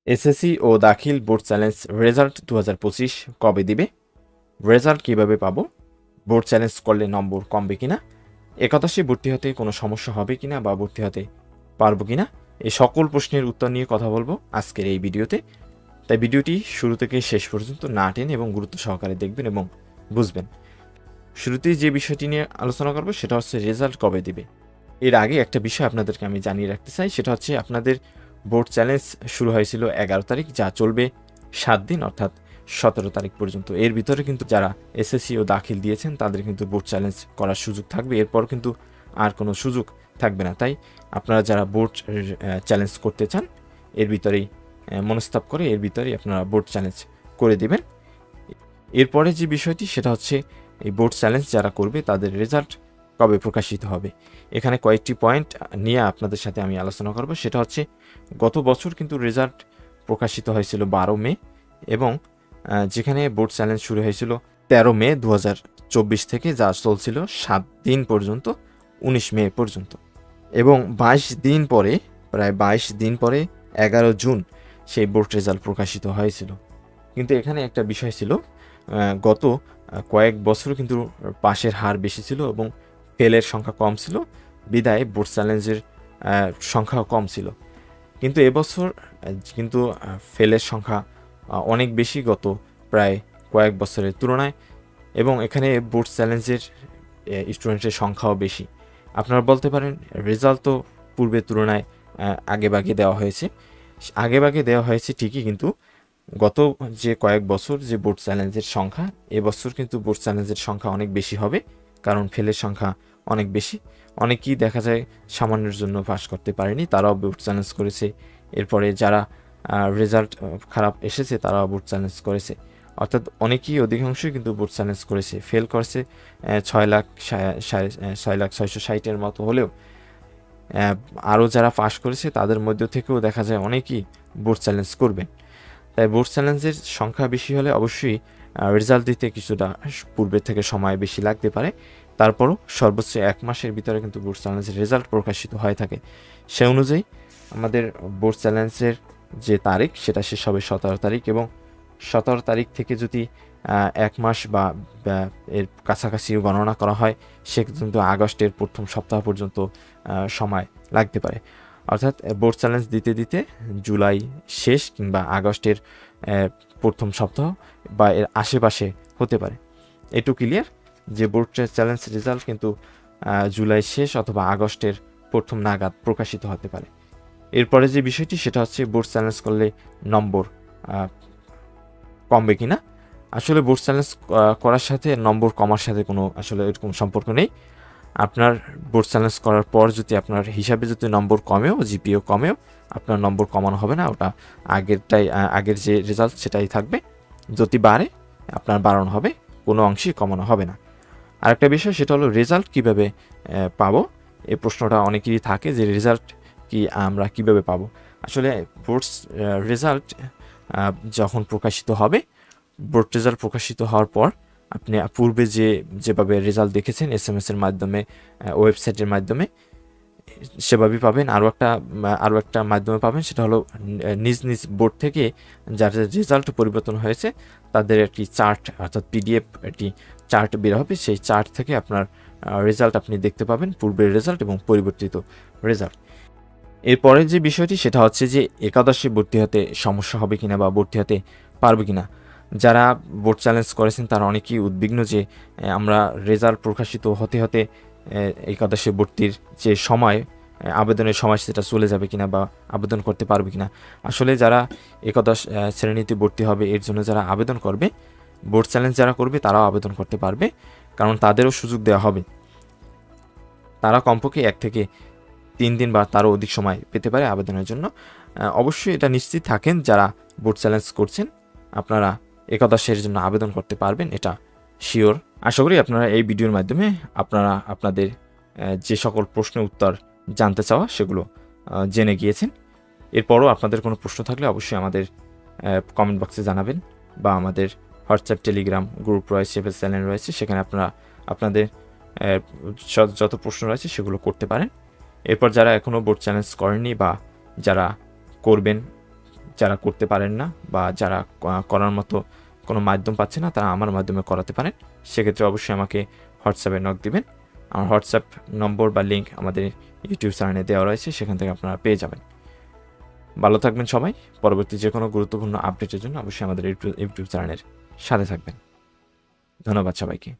SSC ও দাখিল board challenge result 2025 কবে দিবে? রেজাল্ট কিভাবে পাবো? বোর্ড চ্যালেঞ্জ করলে নম্বর কমবে কিনা? একাদশে ভর্তি হতে কোনো সমস্যা হবে কিনা বা ভর্তি হতে পারবো কিনা? এই সকল প্রশ্নের উত্তর নিয়ে কথা বলবো আজকের এই ভিডিওতে। তাই ভিডিওটি শুরু থেকে শেষ পর্যন্ত না টেনে এবং গুরুত্ব সহকারে দেখবেন এবং বুঝবেন। শুরুতেই যে বিষয়টি নিয়ে আলোচনা করবো সেটা হচ্ছে রেজাল্ট কবে দিবে। এর আগে একটা বিষয় আপনাদেরকে আমি জানিয়ে রাখতে চাই, সেটা হচ্ছে আপনাদের বোর্ড চ্যালেঞ্জ শুরু হয়েছিল 11 তারিখ, যা চলবে 7 দিন অর্থাৎ 17 তারিখ পর্যন্ত। এর ভিতরে কিন্তু যারা এসএসসি ও দাখিল দিয়েছেন তাদের কিন্তু বোর্ড চ্যালেঞ্জ করার সুযোগ থাকবে, এরপর কিন্তু আর কোনো সুযোগ থাকবে না। তাই আপনারা যারা বোর্ড চ্যালেঞ্জ করতে চান এর ভিতরেই মনস্তাপ করে এর ভিতরেই আপনারা বোর্ড চ্যালেঞ্জ করে দেবেন। এরপরে যে বিষয়টি সেটা হচ্ছে এই বোর্ড চ্যালেঞ্জ যারা করবে তাদের রেজাল্ট কবে প্রকাশিত হবে। এখানে কয়েকটি পয়েন্ট নিয়ে আপনাদের সাথে আমি আলোচনা করব। সেটা হচ্ছে গত বছর কিন্তু রেজাল্ট প্রকাশিত হয়েছিল 12 মে এবং যেখানে বোর্ড চ্যালেঞ্জ শুরু হয়েছিল 13 মে 2024 থেকে, যা চলছিল 7 দিন পর্যন্ত, 19 মে পর্যন্ত। এবং 22 দিন পরে, প্রায় 22 দিন পরে 11 জুন সেই বোর্ড রেজাল্ট প্রকাশিত হয়েছিল। কিন্তু এখানে একটা বিষয় ছিল, গত কয়েক বছর কিন্তু পাশের হার বেশি ছিল এবং ফেলের সংখ্যা কম ছিল, বিদায় বোর্ড চ্যালেঞ্জের সংখ্যাও কম ছিল। কিন্তু এবছর কিন্তু ফেলের সংখ্যা অনেক বেশি গত প্রায় কয়েক বছরের তুলনায়, এবং এখানে বোর্ড চ্যালেঞ্জের স্টুডেন্টের সংখ্যাও বেশি। আপনারা বলতে পারেন রেজাল্ট তো পূর্বের তুলনায় আগেভাগে দেওয়া হয়েছে। আগেভাগে দেওয়া হয়েছে ঠিকই, কিন্তু গত যে কয়েক বছর যে বোর্ড চ্যালেঞ্জের সংখ্যা, এবছর কিন্তু বোর্ড চ্যালেঞ্জের সংখ্যা অনেক বেশি হবে, কারণ ফেলের সংখ্যা অনেক বেশি। অনেকেই দেখা যায় সামান্যের জন্য পাস করতে পারেনি, তারাও বোর্ড চ্যালেঞ্জ করেছে। এরপরে যারা রেজাল্ট খারাপ এসেছে তারাও বোর্ড চ্যালেঞ্জ করেছে। অর্থাৎ অনেকেই, অধিকাংশই কিন্তু বোর্ড চ্যালেঞ্জ করেছে। ফেল করেছে 6,660,000 মতো হলেও আরও যারা পাস করেছে তাদের মধ্য থেকেও দেখা যায় অনেকেই বোর্ড চ্যালেঞ্জ করবেন। তাই বোর্ড চ্যালেঞ্জের সংখ্যা বেশি হলে অবশ্যই রেজাল্ট দিতে কিছুটা পূর্বের থেকে সময় বেশি লাগতে পারে। তারপরও সর্বোচ্চ 1 মাসের ভিতরে কিন্তু বোর্ড চ্যালেঞ্জের রেজাল্ট প্রকাশিত হয়ে থাকে। সে অনুযায়ী আমাদের বোর্ড চ্যালেঞ্জের যে তারিখ সেটা শেষ হবে 17 তারিখ, এবং 17 তারিখ থেকে যদি 1 মাস বা এর কাছাকাছি গণনা করা হয়, সে কিন্তু আগস্টের প্রথম সপ্তাহ পর্যন্ত সময় লাগতে পারে। অর্থাৎ বোর্ড চ্যালেঞ্জ দিতে দিতে জুলাই শেষ কিংবা আগস্টের প্রথম সপ্তাহ বা এর আশেপাশে হতে পারে। একটু ক্লিয়ার যে বোর্ড চ্যালেঞ্জ রেজাল্ট কিন্তু জুলাই শেষ অথবা আগস্টের প্রথম নাগাদ প্রকাশিত হতে পারে। এরপরে যে বিষয়টি সেটা হচ্ছে বোর্ড চ্যালেঞ্জ করলে নম্বর কমবে কিনা। আসলে বোর্ড চ্যালেঞ্জ করার সাথে নম্বর কমার সাথে কোনো আসলে এরকম সম্পর্ক নেই। আপনার বোর্ড চ্যালেঞ্জ করার পর যদি আপনার হিসাবে যদি নম্বর কমেও, জিপিও কমেও, আপনার নম্বর কমানো হবে না, ওটা আগের যে রেজাল্ট সেটাই থাকবে। যদি বাড়ে আপনার বাড়ানো হবে, কোনো অংশেই কমানো হবে না। আরেকটা বিষয় সেটা হলো রেজাল্ট কিভাবে পাবো। এই প্রশ্নটা অনেকেরই থাকে যে রেজাল্ট কি আমরা কিভাবে পাবো। আসলে বোর্ড রেজাল্ট যখন প্রকাশিত হবে, বোর্ড রেজাল্ট প্রকাশিত হওয়ার পর আপনি পূর্বে যেভাবে রেজাল্ট দেখেছেন SMS এর মাধ্যমে, ওয়েবসাইটের মাধ্যমে, সেভাবেই পাবেন। আরও একটা মাধ্যমে পাবেন, সেটা হলো নিজ নিজ বোর্ড থেকে যার রেজাল্ট পরিবর্তন হয়েছে তাদের একটি চার্ট অর্থাৎ PDF একটি চার্ট বের হবে। সেই চার্ট থেকে আপনার রেজাল্ট আপনি দেখতে পাবেন, পূর্বের রেজাল্ট এবং পরিবর্তিত রেজাল্ট। এরপরের যে বিষয়টি সেটা হচ্ছে যে একাদশে ভর্তি হতে সমস্যা হবে কিনা বা ভর্তি হতে পারবে কিনা। যারা বোর্ড চ্যালেঞ্জ করেছেন তারা অনেকেই উদ্বিগ্ন যে আমরা রেজাল্ট প্রকাশিত হতে হতে একাদশে ভর্তির যে সময়, আবেদনের সময় সেটা চলে যাবে কিনা বা আবেদন করতে পারবে কিনা। আসলে যারা একাদশ শ্রেণীতে ভর্তি হবে এর জন্য যারা আবেদন করবে, বোর্ড চ্যালেঞ্জ যারা করবে তারাও আবেদন করতে পারবে, কারণ তাদেরও সুযোগ দেওয়া হবে। তারা কমপক্ষে 1 থেকে 3 দিন বা তারও অধিক সময় পেতে পারে আবেদনের জন্য। অবশ্যই এটা নিশ্চিত থাকেন যারা বোর্ড চ্যালেঞ্জ করছেন আপনারা একাদশের জন্য আবেদন করতে পারবেন, এটা শিওর। আশা করি আপনারা এই ভিডিওর মাধ্যমে আপনারা আপনাদের যে সকল প্রশ্নের উত্তর জানতে চাওয়া সেগুলো জেনে গিয়েছেন। এরপরও আপনাদের কোনো প্রশ্ন থাকলে অবশ্যই আমাদের কমেন্ট বক্সে জানাবেন, বা আমাদের হোয়াটসঅ্যাপ, টেলিগ্রাম গ্রুপ রয়েছে, চ্যানেল রয়েছে, সেখানে আপনারা আপনাদের যত প্রশ্ন রয়েছে সেগুলো করতে পারেন। এরপর যারা এখনও বোর্ড চ্যালেঞ্জ করেননি বা যারা করবেন যারা করতে পারেন না বা যারা করার মতো কোনো মাধ্যম পাচ্ছে না, তারা আমার মাধ্যমে করাতে পারেন। সেক্ষেত্রে অবশ্যই আমাকে হোয়াটসঅ্যাপে নক দিবেন। আমার হোয়াটসঅ্যাপ নম্বর বা লিঙ্ক আমাদের ইউটিউব চ্যানেলে দেওয়া রয়েছে, সেখান থেকে আপনারা পেয়ে যাবেন। ভালো থাকবেন সবাই। পরবর্তী যে কোনো গুরুত্বপূর্ণ আপডেটের জন্য অবশ্যই আমাদের ইউটিউব চ্যানেলের সাথে থাকবেন। ধন্যবাদ সবাইকে।